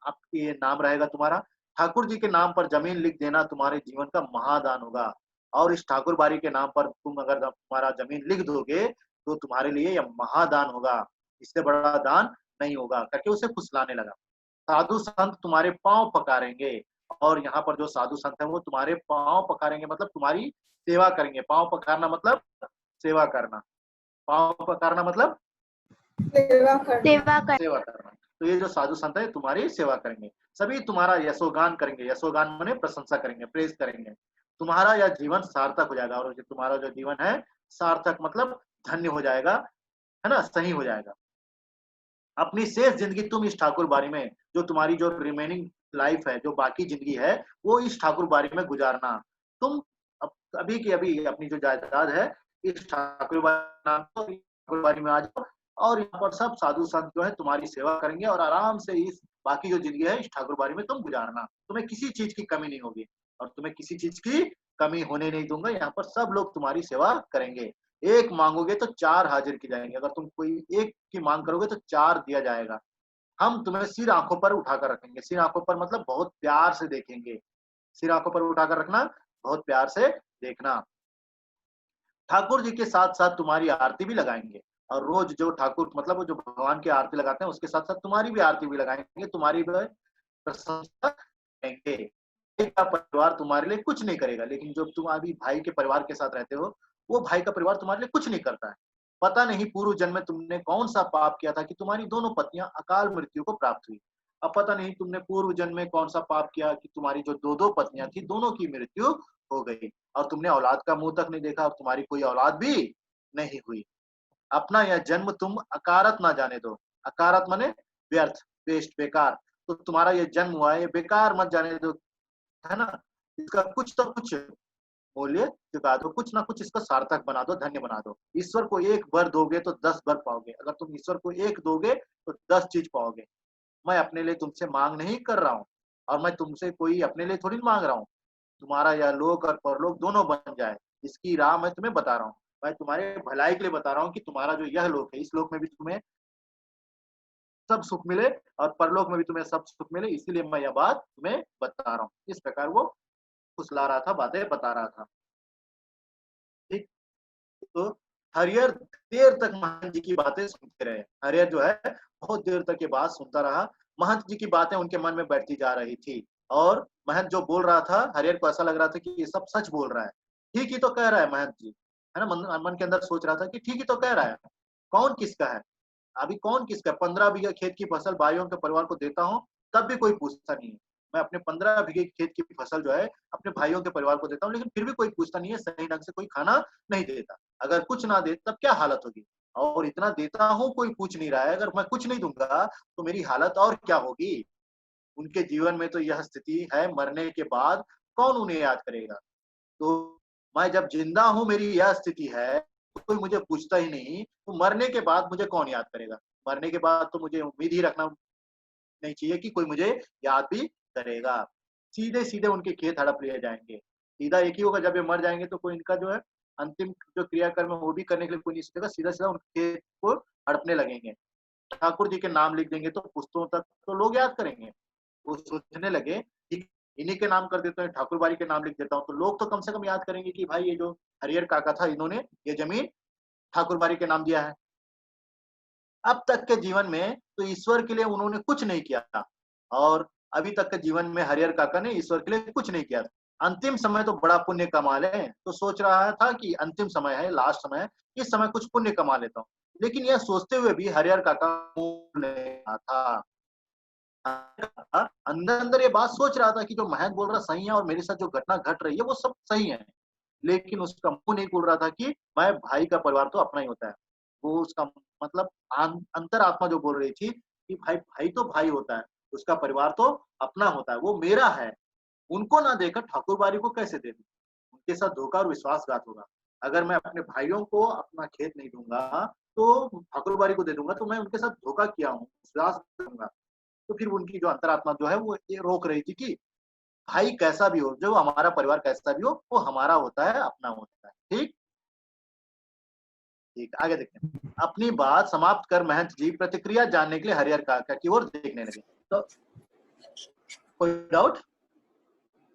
आपके ये नाम रहेगा तुम्हारा। ठाकुर जी के नाम पर ज़मीन लिख देना तुम्हारे जीवन का महादान होगा और इस ठाकुर बाड़ी के नाम पर तुम अगर तुम्हारा ज़मीन लिख दोगे, तो तुम्हारे लिए यह महादान होगा। इससे बड़ा दान नहीं होगा, करके उसे फुसलाने लगा। साधु संत तुम्हारे पाँव पखारेंगे और यहाँ पर जो साधु संत है वो तुम्हारे पाँव पखारेंगे मतलब तुम्हारी सेवा करेंगे। पाँव पखारना मतलब सेवा करना। पाँव पखारना मतलब सेवा करना। सेवा कर सेवा करना। तो ये जो साधु संत है तुम्हारी सेवा करेंगे। सभी तुम्हारा यशोगान करेंगे। यशोगान माने प्रशंसा करेंगे, प्रेज़ करेंगे। तुम्हारा यह जीवन सार्थक हो जाएगा और जो तुम्हारा जो जीवन है सार्थक मतलब धन्य हो जाएगा, है ना? सही हो जाएगा। अपनी शेष ज़िंदगी तुम इस ठाकुर बाड़ी में जो तुम्हारी जो रिमेनिंग लाइफ़ है, जो बाकी ज़िंदगी है, वो इस ठाकुर बाड़ी में गुज़ारना। तुम अब अभी की अभी अपनी जो जायदाद है, इस ठाकुर ठाकुर बाड़ी में आ जाओ और यहाँ पर सब साधु संत जो है तुम्हारी सेवा करेंगे और आराम से इस बाकी जो ज़िंदगी है, इस ठाकुर बाड़ी में तुम गुज़ारना। तुम्हें किसी चीज़ की कमी नहीं होगी और तुम्हें किसी चीज़ की कमी होने नहीं दूँगा। यहाँ पर सब लोग तुम्हारी सेवा करेंगे। एक माँगोगे तो 4 हाज़िर की जाएँगे। अगर तुम कोई एक की माँग करोगे तो 4 दिया जाएगा। हम तुम्हें सिर आँखों पर उठाकर रखेंगे। सिर आँखों पर मतलब बहुत प्यार से देखेंगे। सिर आँखों पर उठाकर रखना, बहुत प्यार से देखना। ठाकुर जी के साथ-साथ तुम्हारी आरती भी लगाएँगे और रोज़ जो ठाकुर मतलब वो जो भगवान की आरती लगाते हैं, उसके साथ-साथ तुम्हारी भी आरती भी लगाएँगे, तुम्हारी भी प्रशंसा करेंगे। भाई का परिवार तुम्हारे लिए कुछ नहीं करेगा, लेकिन जब तुम अभी भाई के परिवार के साथ रहते हो, वो भाई का परिवार तुम्हारे लिए कुछ नहीं करता है। पता नहीं पूर्व जन्म में तुमने कौन-सा पाप किया था कि तुम्हारी दोनों पत्नियाँ अकाल मृत्यु को प्राप्त हुई। अब पता नहीं तुमने पूर्व जन्म में कौन-सा पाप किया कि तुम्हारी जो 2-2 पत्नियाँ थी, दोनों की मृत्यु हो गई और तुमने औलाद का मुँह तक नहीं देखा और तुम्हारी कोई औलाद भी नहीं हुई। अपना यह जन्म तुम अकारत ना जाने दो। अकारत माने व्यर्थ, वेस्ट, बेकार। तो तुम्हारा ये जन्म हुआ है, ये बेकार मत जाने दो, है ना? इसका कुछ तो कुछ मूल्य चुका दो, कुछ ना कुछ इसको सार्थक बना दो, धन्य बना दो। ईश्वर को 1 वर दोगे तो 10 वर पाओगे। अगर तुम ईश्वर को 1 दोगे तो 10 चीज़ पाओगे। मैं अपने लिए तुमसे माँग नहीं कर रहा हूँ और मैं तुमसे कोई अपने लिए थोड़ी माँग रहा हूँ। तुम्हारा यह लोक और परलोक दोनों बन जाए, इसकी राह मैं तुम्हें बता रहा हूँ। मैं तुम्हारे भलाई के लिए बता रहा हूँ कि तुम्हारा जो यह लोक है, इस लोक में भी तुम्हें सब सुख मिले और परलोक में भी तुम्हें सब सुख मिले, इसीलिए मैं यह बात तुम्हें बता रहा हूँ। इस प्रकार वो फुसला रहा था, बातें बता रहा था। ठीक? तो हरिहर देर तक महंत जी की बातें सुनते रहे। हरिहर जो है बहुत देर तक ये बात सुनता रहा। महंत जी की बातें उनके मन में बैठती जा रही थी और महंत जो बोल रहा था, हरिहर को ऐसा लग रहा था कि ये सब सच बोल रहा है। ठीक ही तो कह रहा है महंत जी, है ना? मन मन के अंदर सोच रहा था कि ठीक ही तो कह रहा है। कौन किसका है? अभी कौन किसका 15 बीघा खेत की फसल भाइयों के परिवार को देता हूँ, तब भी कोई पूछता नहीं है। मैं अपने 15 बीघे खेत की फसल जो है, अपने भाइयों के परिवार को देता हूँ, लेकिन फिर भी कोई पूछता नहीं है, सही ढंग से कोई खाना नहीं देता। अगर कुछ ना दे तब क्या हालत होगी? और इतना देता हूँ, कोई पूछ नहीं रहा है, अगर मैं कुछ नहीं दूँगा, तो मेरी हालत और क्या होगी? उनके जीवन में तो यह स्थिति है, मरने के बाद कौन उन्हें याद करेगा? तो मैं जब जिंदा हूँ मेरी यह स्थिति है, तो कोई मुझे पूछता ही नहीं, तो मरने के बाद मुझे कौन याद करेगा? मरने के बाद तो मुझे उम्मीद ही रखना नहीं चाहिए कि कोई मुझे याद भी करेगा। सीधे-सीधे उनके खेत हड़प लिए जाएँगे। सीधा एक ही होगा जब ये मर जाएँगे तो कोई इनका जो है अंतिम जो क्रियाकर्म है वो भी करने के लिए कोई नहीं सोचेगा, सीधा-सीधा उनके खेत को हड़पने लगेंगे। ठाकुर जी के नाम लिख देंगे तो पुश्तों तक तो लोग याद करेंगे। वो सोचने लगे कि इन्हीं के नाम कर देता हूँ, ठाकुर बाड़ी के नाम लिख देता हूँ, तो लोग तो कम से कम याद करेंगे कि भाई ये जो हरिहर काका था इन्होंने ये ज़मीन ठाकुर बाड़ी के नाम दिया है। अब तक के जीवन में तो ईश्वर के लिए उन्होंने कुछ नहीं किया था और अभी तक के जीवन में हरिहर काका ने ईश्वर के लिए कुछ नहीं किया था। अंतिम समय तो बड़ा पुण्य कमा लें, तो सोच रहा था कि अंतिम समय है, लास्ट समय है, इस समय कुछ पुण्य कमा लेता हूँ। लेकिन यह सोचते हुए भी हरिहर काका मुँह नहीं आ था। अंदर अंदर ये बात सोच रहा था कि जो महंत बोल रहा सही है और मेरे साथ जो घटना घट रही है वो सब सही है, लेकिन उसका मुंह नहीं खुल रहा था कि मैं भाई का परिवार तो अपना ही होता है। वो उसका मतलब अंतरात्मा जो बोल रही थी कि भाई भाई तो भाई होता है, उसका परिवार तो अपना होता है, वो मेरा है। उनको ना देकर ठाकुरबाड़ी को कैसे दे दूं? उनके साथ धोखा और विश्वासघात होगा। अगर मैं अपने भाइयों को अपना खेत नहीं दूंगा तो ठाकुरबाड़ी को दे दूंगा तो मैं उनके साथ धोखा किया हूँ, विश्वास करूंगा। तो फिर उनकी जो अंतरात्मा जो है वो ये रोक रही थी कि भाई कैसा भी हो, जो हमारा परिवार कैसा भी हो, वो हमारा होता है, अपना होता है। ठीक? ठीक, आगे देखते हैं। अपनी बात समाप्त कर महंत जी प्रतिक्रिया जानने के लिए हरिहर काका की ओर देखने लगे। तो कोई डाउट?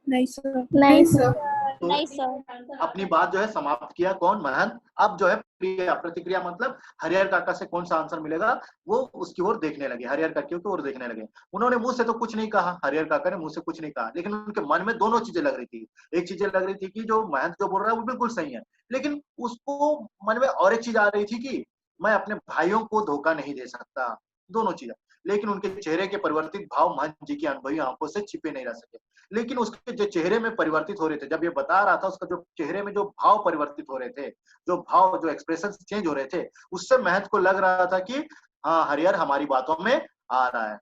नहीं सर। नहीं सर। तो नहीं सर। अपनी बात जो है समाप्त किया कौन? महंत। अब जो है प्रतिक्रिया मतलब हरिहर काका से कौन सा आंसर मिलेगा वो उसकी ओर देखने लगे, हरिहर काका की ओर देखने लगे। उन्होंने मुंह से तो कुछ नहीं कहा, हरिहर काका ने मुंह से कुछ नहीं कहा, लेकिन उनके मन में दोनों चीजें लग रही थी। एक चीजें लग रही थी कि जो महंत जो बोल रहा है वो बिल्कुल सही है, लेकिन उसको मन में और एक चीज आ रही थी कि मैं अपने भाइयों को धोखा नहीं दे सकता। दोनों चीजें, लेकिन उनके चेहरे के परिवर्तित भाव महंत जी की अनुभवी आंखों से छिपे नहीं रह सके। लेकिन उसके जो चेहरे में परिवर्तित हो रहे थे, जब ये बता रहा था, उसका जो चेहरे में जो भाव परिवर्तित हो रहे थे, जो भाव जो एक्सप्रेशन चेंज हो रहे थे, उससे महंत को लग रहा था कि हाँ हरिहर हमारी बातों में आ रहा है।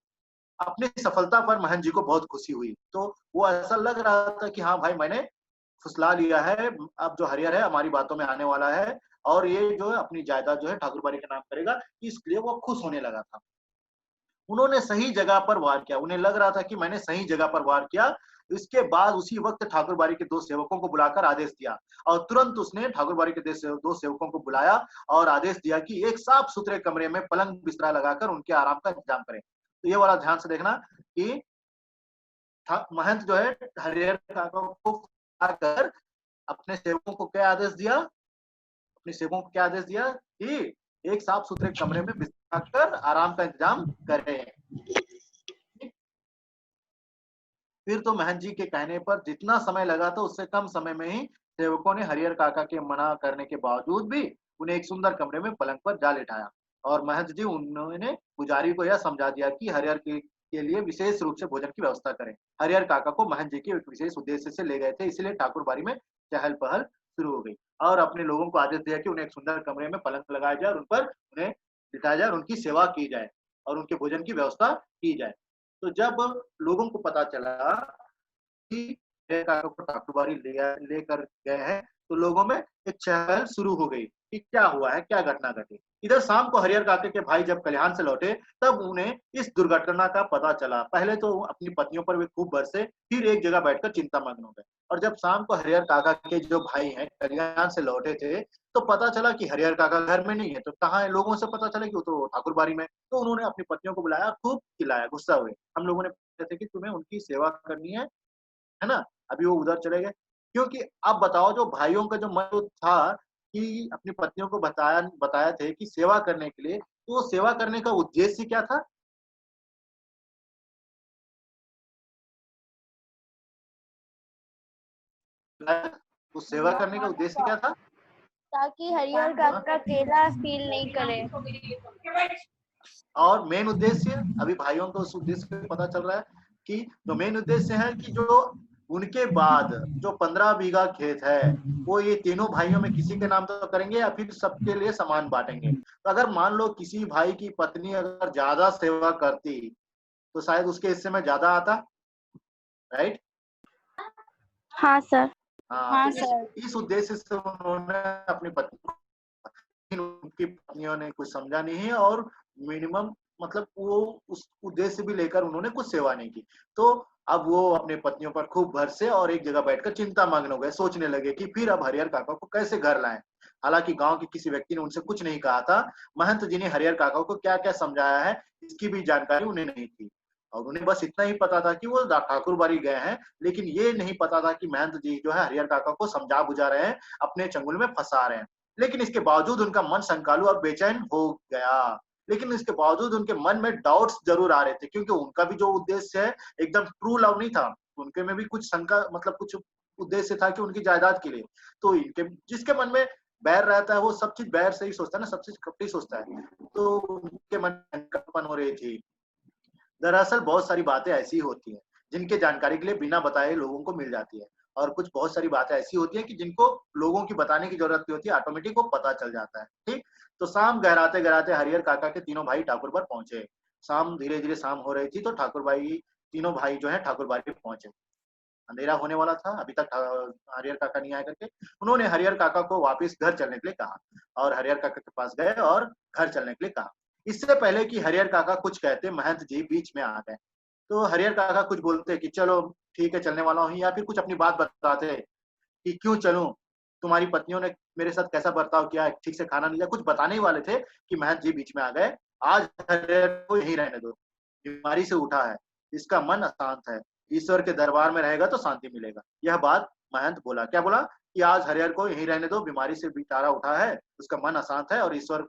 अपनी सफलता पर महंत जी को बहुत खुशी हुई, तो वो ऐसा लग रहा था कि हाँ भाई मैंने फुसला लिया है, अब जो हरिहर है हमारी बातों में आने वाला है और ये जो है अपनी जायदाद जो है ठाकुरबाड़ी के नाम करेगा, इसलिए वो खुश होने लगा था। उन्होंने सही जगह पर वार किया, उन्हें लग रहा था कि मैंने सही जगह पर वार किया। इसके बाद उसी वक्त ठाकुरबाड़ी के 2 सेवकों को बुलाकर आदेश दिया और तुरंत उसने ठाकुरबाड़ी के 2 सेवकों को बुलाया और आदेश दिया कि एक साफ-सुथरे कमरे में पलंग बिस्तरा लगाकर उनके आराम का इंतजाम करें। तो ये वाला ध्यान से देखना कि महंत जो है हरिहर काका को बुलाकर अपने सेवकों को क्या आदेश दिया? अपने सेवकों को क्या आदेश दिया कि एक साफ-सुथरे कमरे में बिस्तर कर आराम का इंतजाम करें। फिर तो महंत जी के कहने पर जितना समय लगा था उससे कम समय में ही सेवकों ने हरिहर काका के मना करने के बावजूद भी उन्हें एक सुंदर कमरे में पलंग पर जा लिटाया और महंत जी उन्होंने पुजारी को यह समझा दिया कि हरिहर के लिए विशेष रूप से भोजन की व्यवस्था करें। हरिहर काका को महंत जी के एक विशेष उद्देश्य से ले गए थे, इसलिए ठाकुर बाड़ी में चहल पहल शुरू हो गई और अपने लोगों को आदेश दिया कि उन्हें एक सुंदर कमरे में पलंग लगाया जाए और उन पर उन्हें लिटाया जाए और उनकी सेवा की जाए और उनके भोजन की व्यवस्था की जाए। तो जब लोगों को पता चला कि हरिहर काका को ठाकुरबाड़ी लेकर गए हैं, तो लोगों में एक चहल शुरू हो गई कि क्या हुआ है, क्या घटना घटी। इधर शाम को हरिहर काका के भाई जब कल्याण से लौटे, तब उन्हें इस दुर्घटना का पता चला। पहले तो अपनी पत्नियों पर वे खूब बरसे, फिर एक जगह बैठकर चिंतामग्न हो गए। और जब शाम को हरिहर काका के जो भाई हैं कल्याण से लौटे थे, तो पता चला कि हरिहर काका घर में नहीं है, तो कहाँ है? लोगों से पता चला कि वो तो ठाकुरबाड़ी में। तो उन्होंने अपनी पत्नियों को बुलाया, खूब चिल्लाया, गुस्सा हुए। हम लोगों ने पूछा था कि तुम्हें उनकी सेवा करनी है ना? अभी वो उधर चले गए। क्योंकि अब बताओ जो भाइयों का जो मन था कि अपनी पत्नियों को बताया बताया थे कि सेवा करने के लिए, तो वो सेवा करने का उद्देश्य क्या था? उस सेवा करने का उद्देश्य क्या था? ताकि हरिहर काका अकेला फील नहीं करे। और मेन उद्देश्य अभी भाइयों को उस उद्देश्य से पता चल रहा है कि जो मेन उद्देश्य है कि जो उनके बाद जो 15 बीघा खेत है वो ये तीनों भाइयों में किसी के नाम तो करेंगे या फिर सबके लिए समान बांटेंगे। तो अगर मान लो किसी भाई की पत्नी अगर ज्यादा सेवा करती तो शायद उसके हिस्से में ज्यादा आता, राइट? हाँ सर। हाँ, हाँ तो सर। इस उद्देश्य से उन्होंने अपनी पत्नी, उनकी पत्नियों ने कुछ समझा नहीं है और मिनिमम मतलब वो उस उद्देश्य भी लेकर उन्होंने कुछ सेवा नहीं की। तो अब वो अपने पत्नियों पर खूब बरसे और एक जगह बैठकर चिंतामग्न हो गए, सोचने लगे कि फिर अब हरिहर काका को कैसे घर लाएं। हालांकि गांव के किसी व्यक्ति ने उनसे कुछ नहीं कहा था। महंत जी ने हरिहर काका को क्या क्या समझाया है इसकी भी जानकारी उन्हें नहीं थी और उन्हें बस इतना ही पता था कि वो ठाकुरबाड़ी गए हैं, लेकिन ये नहीं पता था कि महंत जी जो है हरिहर काका को समझा बुझा रहे हैं, अपने चंगुल में फंसा रहे हैं। लेकिन इसके बावजूद उनका मन शंकालु और बेचैन हो गया। लेकिन इसके बावजूद उनके मन में डाउट्स जरूर आ रहे थे क्योंकि उनका भी जो उद्देश्य है एकदम ट्रू लव नहीं था। उनके में भी कुछ शंका मतलब कुछ उद्देश्य था कि उनकी जायदाद के लिए। तो इनके जिसके मन में बैर रहता है वो सब चीज बैर से ही सोचता है ना, सब चीज कपटी सोचता है। तो उनके मन में शंकापन हो रही थी। दरअसल बहुत सारी बातें ऐसी होती हैं जिनके जानकारी के लिए बिना बताए लोगों को मिल जाती है, और कुछ बहुत सारी बातें ऐसी होती हैं कि जिनको लोगों की बताने की जरूरत नहीं होती, ऑटोमेटिक वो पता चल जाता है। ठीक, तो शाम गहराते गहराते हरिहर काका के तीनों भाई ठाकुर पर पहुंचे। शाम धीरे धीरे शाम हो रही थी तो ठाकुर भाई तीनों भाई जो है ठाकुर बाड़ी पहुंचे। अंधेरा होने वाला था, अभी तक हरिहर काका नहीं आए करके। उन्होंने हरिहर काका को वापस घर चलने के लिए कहा और हरिहर काका के पास गए और घर चलने के लिए कहा। इससे पहले कि हरिहर काका कुछ कहते, महंत जी बीच में आ गए। तो हरिहर काका कुछ बोलते कि चलो ठीक है चलने वाला हूँ, या फिर कुछ अपनी बात बताते कि क्यों चलूं, तुम्हारी पत्नियों ने मेरे साथ कैसा बर्ताव किया, ठीक से खाना नहीं दिया, कुछ बताने ही वाले थे कि महंत जी बीच में आ गए। आज हरिहर को यहीं रहने दो, बीमारी से उठा है, इसका मन अशांत है, ईश्वर के दरबार में रहेगा तो शांति मिलेगा। यह बात महंत बोला। क्या बोला? कि आज हरिहर को यहीं रहने दो, बीमारी से बेचारा उठा है, उसका मन अशांत है और ईश्वर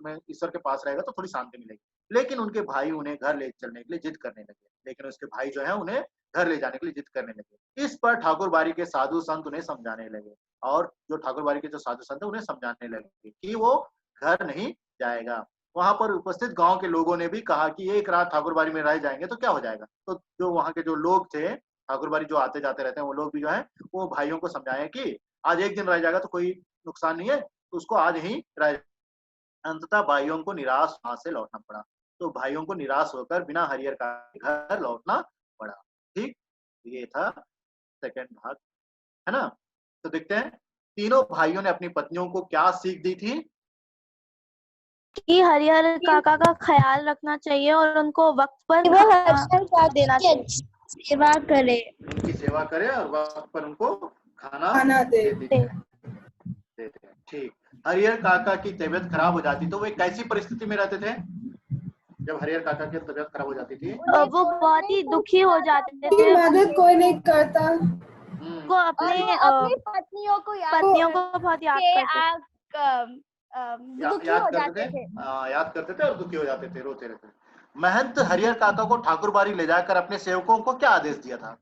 के पास रहेगा तो थोड़ी शांति मिलेगी। लेकिन उनके भाई उन्हें घर ले चलने के लिए जिद करने लगे। लेकिन उसके भाई जो है उन्हें घर ले जाने के लिए जिद करने लगे। इस पर ठाकुर बाड़ी के साधु संत उन्हें समझाने लगे, और जो ठाकुर बाड़ी के जो साधु संत उन्हें समझाने लगे कि वो घर नहीं जाएगा। वहां पर उपस्थित गांव के लोगों ने भी कहा कि एक रात ठाकुरबाड़ी में रह जाएंगे तो क्या हो जाएगा। तो जो वहां के जो लोग थे, ठाकुरबाड़ी जो आते जाते रहते हैं, वो लोग भी जो है वो भाइयों को समझाए कि आज एक दिन रह जाएगा तो कोई नुकसान नहीं है, तो उसको आज ही रह। अंततः भाइयों को निराश वहां से लौटना पड़ा। तो भाइयों को निराश होकर बिना हरिहर का घर लौटना पड़ा। ठीक, ये था सेकंड भाग, है ना। तो देखते हैं तीनों भाइयों ने अपनी पत्नियों को क्या सीख दी थी। कि हरिहर काका का ख्याल रखना चाहिए और उनको वक्त पर वो खाना हर्षल काका देना की चाहिए। अच्छी सेवा करे। उनकी सेवा करे और वक्त पर उनको खाना खाना दे। देते हैं। ठीक, हरिहर काका की तबीयत खराब हो जाती तो वे कैसी परिस्थिति में रहते थे? जब हरिहर काका की तबीयत खराब हो जाती थी, वो बहुत ही दुखी हो जाते की थे। मदद कोई नहीं करता। वो और अपने वो अपनी पत्नियों को याद पत्नियों को बहुत याद के करते दुखी हो जाते थे। याद करते थे और दुखी हो जाते थे, रोते रहते थे। महंत हरिहर काका को ठाकुर बाड़ी ले जाकर अपने सेवकों को क्या आदेश दिया था?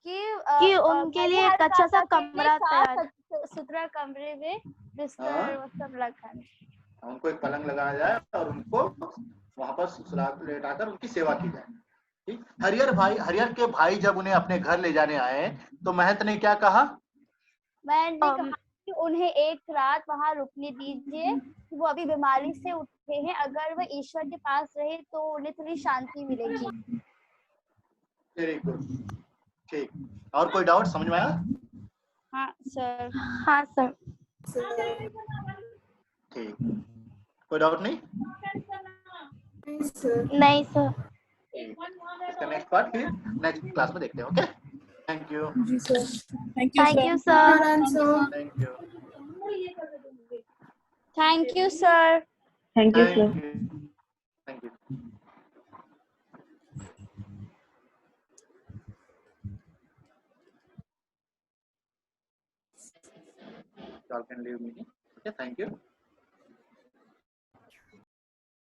कि उनके लिए एक अच्छा सा कमरा तैयार, सुथरा कमरे में बिस्तर वो सब रखा। उनको एक पलंग लगाया जाए और उनको वहां पर सुला लेटाकर उनकी सेवा की जाए। ठीक, हरिहर के भाई जब उन्हें अपने घर ले जाने आए तो महंत ने क्या कहा? मैंने कहा कि उन्हें एक रात वहां रुकने दीजिए, वो अभी बीमारी से उठे हैं, अगर वो ईश्वर के पास रहे तो उन्हें थोड़ी शांति मिलेगी। Very good. ठीक, और कोई डाउट समझ में आया? हाँ सर। हाँ सर। ठीक, कोई डाउट नहीं? नहीं सर। इसका नेक्स्ट पार्ट फिर नेक्स्ट क्लास में देखते हैं। Okay, thank you. जी sir. Thank you thank you sir. Sir. Thank you. Thank you sir. Thank you sir. Thank you. You all can leave meeting. Okay, thank you.